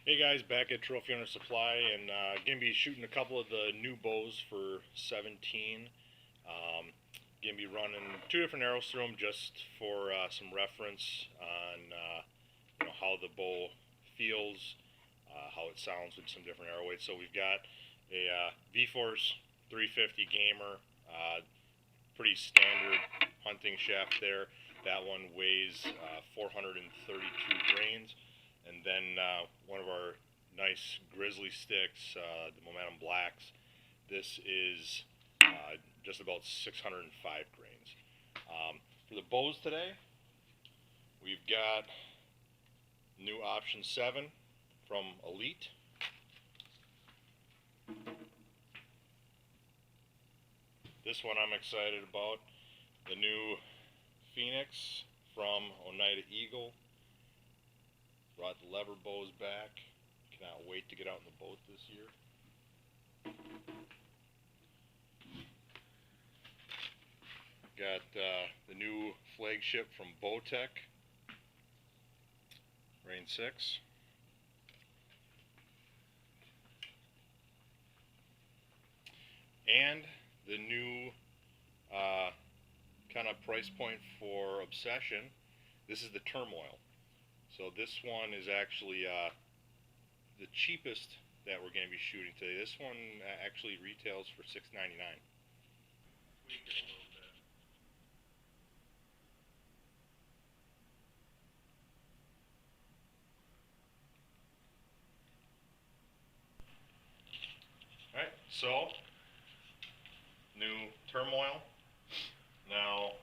Hey guys, back at Trophy Hunter Supply, and gonna be shooting a couple of the new bows for 17. Gonna be running two different arrows through them just for some reference on how the bow feels, how it sounds with some different arrow weights. So we've got a V-Force 350 Gamer, pretty standard hunting shaft there. That one weighs 432 grains. And then one of our nice grizzly sticks, the Momentum Blacks. This is just about 605 grains. For the bows today, we've got new option 7 from Elite. This one I'm excited about. The new Phoenix from Oneida Eagle. Brought the lever bows back. Cannot wait to get out in the boat this year. Got the new flagship from Bowtech Reign 6. And the new kind of price point for Obsession. This is the Turmoil. So this one is actually the cheapest that we're going to be shooting today. This one actually retails for $6.99. Tweak it a little bit. Alright, so new Turmoil. Now,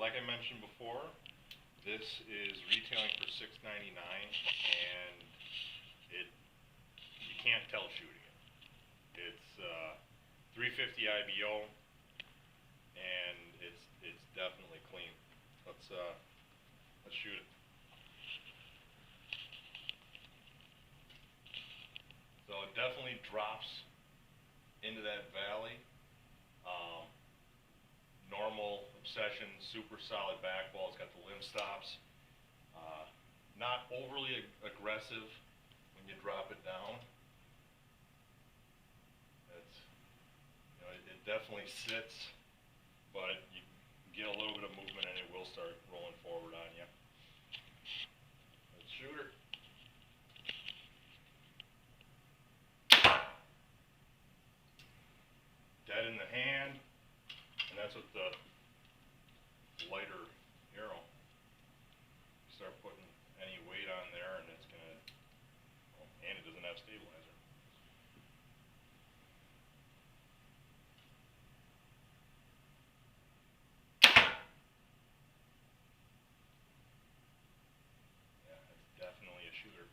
like I mentioned before, this is retailing for $6.99, and you can't tell shooting it. It's 350 IBO, and it's definitely clean. Let's shoot it. So it definitely drops into that valley. Normal Obsession, super solid back ball. It's got the limb stops. Not overly aggressive when you drop it down. It definitely sits, but you get a little bit of movement and it will start rolling forward on you. Let's shoot her. Dead in the hand. And that's with the lighter arrow. You start putting any weight on there and it's gonna, and it doesn't have stabilizer. Yeah, it's definitely a shooter.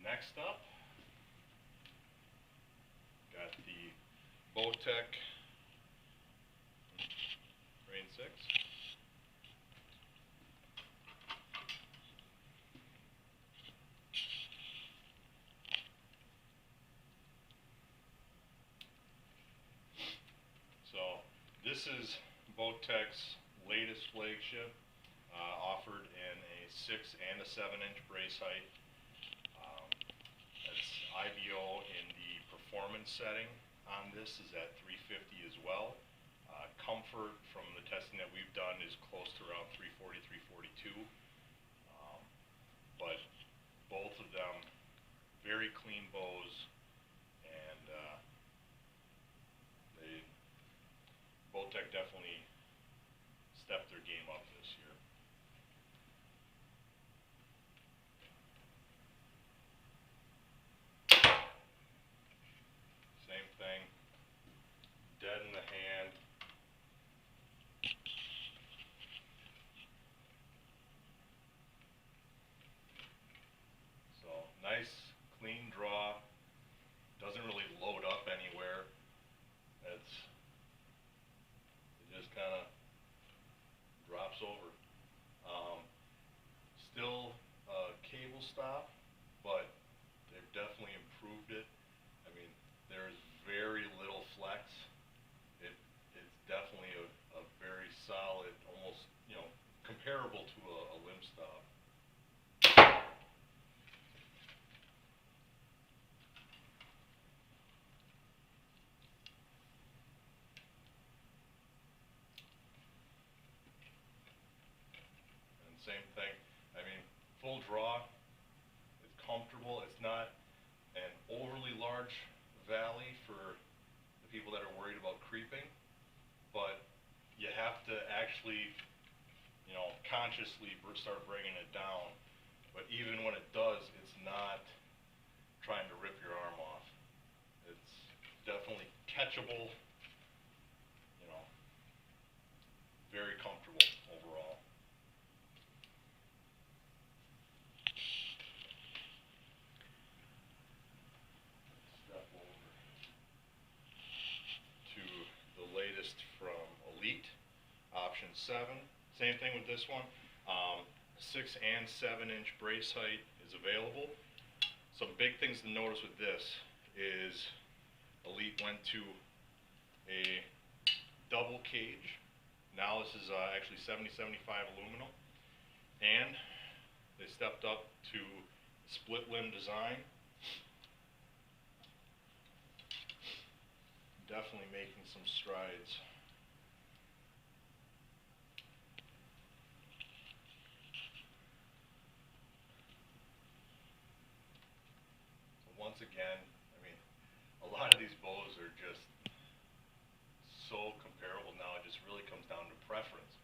Next up, got the Bowtech Reign 6. So this is Bowtech's latest flagship, offered in a 6 and a 7-inch brace height. That's IBO in the performance setting. On this is at 350 as well. Comfort from the testing that we've done is close to around 340, 342. But both of them very clean bows, and Bowtech definitely stepped their game up this year. Same thing, dead in the hand. So nice, clean draw. Doesn't really load up anywhere. It just kind of drops over. Still cable stop, but they've definitely improved it. I mean, there's very little flex. It's definitely a very solid, almost comparable to a limb stop. same thing. I mean, full draw, it's comfortable. It's not an overly large valley for the people that are worried about creeping, but you have to actually, you know, consciously start bringing it down. But even when it does, it's not trying to rip your arm off. It's definitely catchable, you know, very comfortable overall. Step over to the latest from Elite, option 7. Same thing with this one. 6 and 7 inch brace height is available. Some big things to notice with this is Elite went to a double cage. Now this is actually 70-75 aluminum, and they stepped up to split limb design. Definitely making some strides. Once again, I mean, a lot of these bows are just so comparable now. It just really comes down to preference.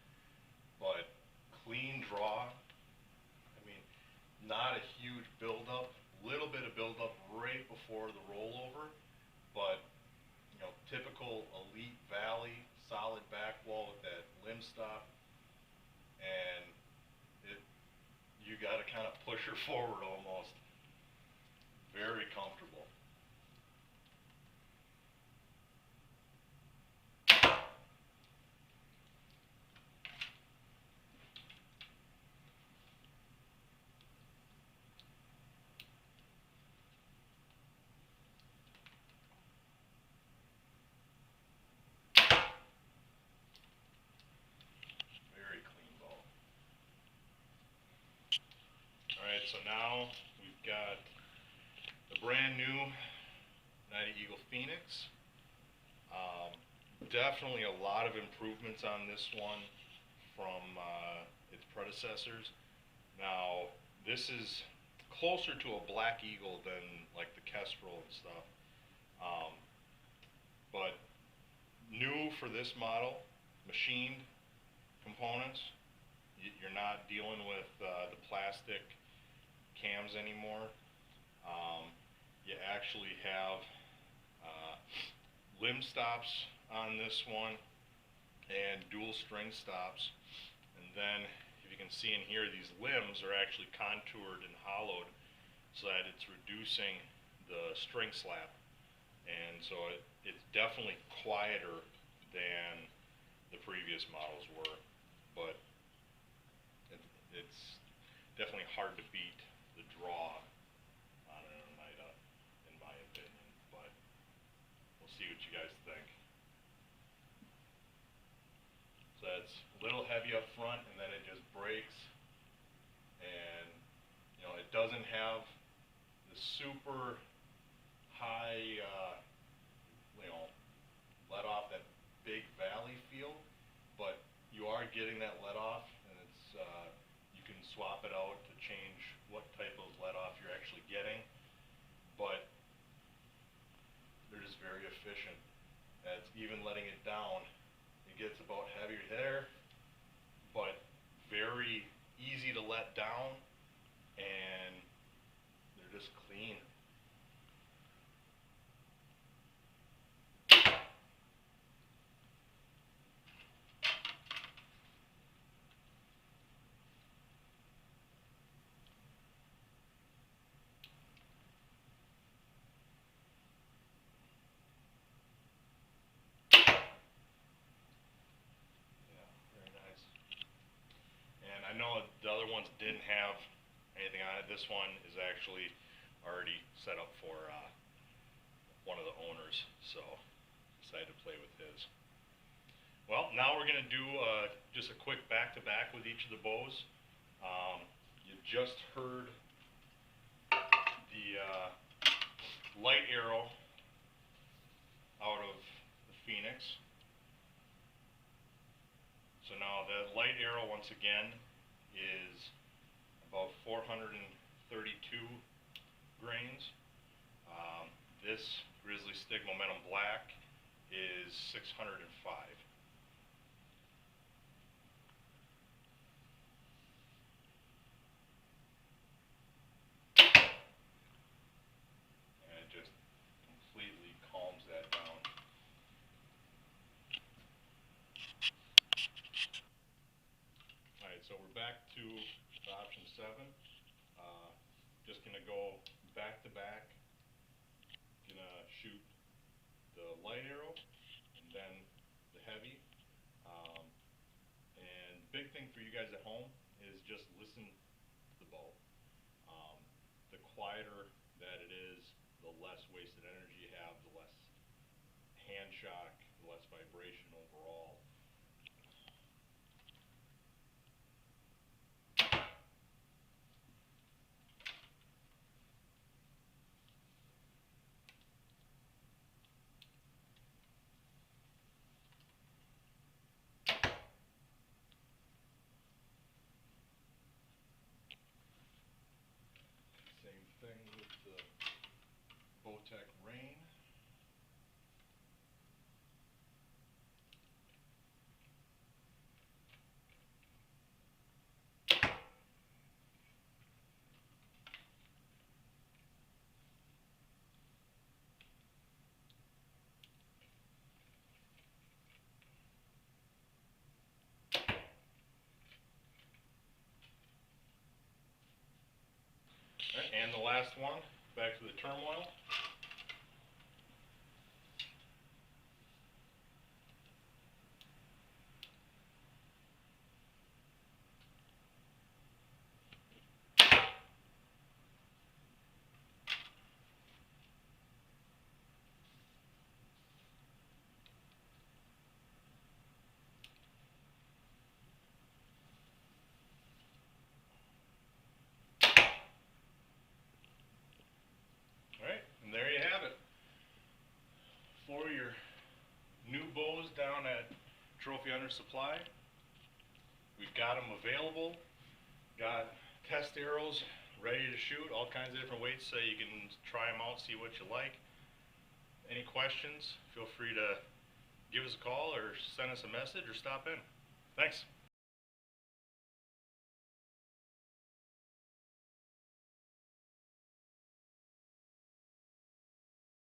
But clean draw, I mean, not a huge buildup, little bit of buildup right before the rollover, but you know, typical Elite Valley, solid back wall with that limb stop, and you got to kind of push her forward almost. Very comfortable. Very clean bow. Alright, so now we've got the brand new Nyiro Phoenix. Definitely a lot of improvements on this one from its predecessors. Now, this is closer to a Black Eagle than like the Kestrel and stuff. But new for this model, machined components. You're not dealing with the plastic cams anymore. You actually have limb stops on this one and dual string stops. And then, if you can see in here, these limbs are actually contoured and hollowed so that it's reducing the string slap. And so it's definitely quieter than the previous models were, but it's definitely hard to beat the draw on an Oneida, in my opinion, but we'll see what you guys think. So it's a little heavy up front, and then it just breaks, and you know, it doesn't have the super high, you know, let off, that big valley feel, but you are getting that let off, and it's you can swap it out to change what type of let off you're actually getting, but they're just very efficient. It's even letting it down. It gets about heavier there, but very easy to let down, and they're just clean. I know the other ones didn't have anything on it. This one is actually already set up for one of the owners, so decided to play with his. Well, now we're going to do just a quick back-to-back with each of the bows. You just heard the light arrow out of the Phoenix. So now the light arrow, once again, is about 432 grains. This Grizzly Stick Momentum Black is 605. And it just completely calms that down. Alright, so we're back to option 7. Just gonna go back to back. Gonna shoot the light arrow and then the heavy. And big thing for you guys at home is just listen to the bow. The quieter that it is, the less wasted energy you have, the less hand shock, the less vibration overall. Same thing with the Bowtech Reign. And the last one, back to the Turmoil. Alright, and there you have it. For your new bows down at Trophy Hunter Supply, we've got them available. Got test arrows ready to shoot, all kinds of different weights so you can try them out, see what you like. Any questions, feel free to give us a call or send us a message or stop in. Thanks.